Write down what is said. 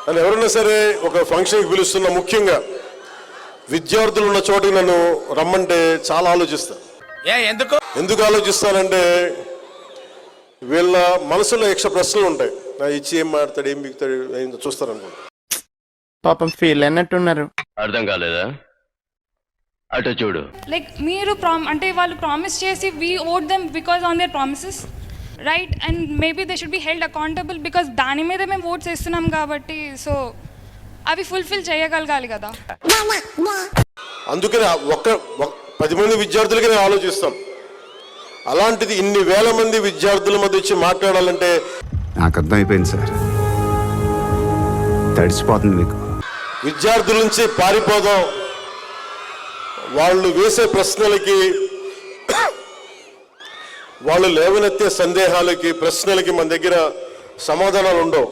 అని ఎవరైనా సరే ఒక ఫంక్షన్కి పిలుస్తున్న, ముఖ్యంగా విద్యార్థులు ఉన్న చోటికి నన్ను రమ్మంటే చాలా ఆలోచిస్తా. ఎందుకు ఆలోచిస్తానంటే వీళ్ళ మనసులో యక్ష ప్రశ్నలు ఉంటాయి. నా ఇచ్చి ఏం మాడతాడు, ఏం బిగుతాడు చూస్తారనుకుంటా. పాపం ఫీల్ అన్నట్టున్నారు. అర్థం కాలేదా? అటు చూడు. లైక్ మీరు అంటే వాళ్ళు ప్రామిస్ చేసి we vote them because on their promises, right? And maybe they should be held accountable because దాని మీద మేము ఓట్స్ వేస్తున్నాం కాబట్టి. సో అవి ఫుల్ఫిల్ చేయగలగాలి కదా. అందుకని 10 మంది విద్యార్థులకి నేను ఆలోచిస్తాం. అలాంటిది ఇన్ని వేల మంది విద్యార్థుల మధ్య వచ్చి మాట్లాడాలంటే నాకు అర్థమైపోయింది సార్, తడిసిపోతుంది మీకు. విద్యార్థుల నుంచి పారిపోదాం. వాళ్ళు వేసే ప్రశ్నలకి, వాళ్ళు లేవనెత్తే సందేహాలకి, ప్రశ్నలకి మన దగ్గర సమాధానాలు ఉండవు.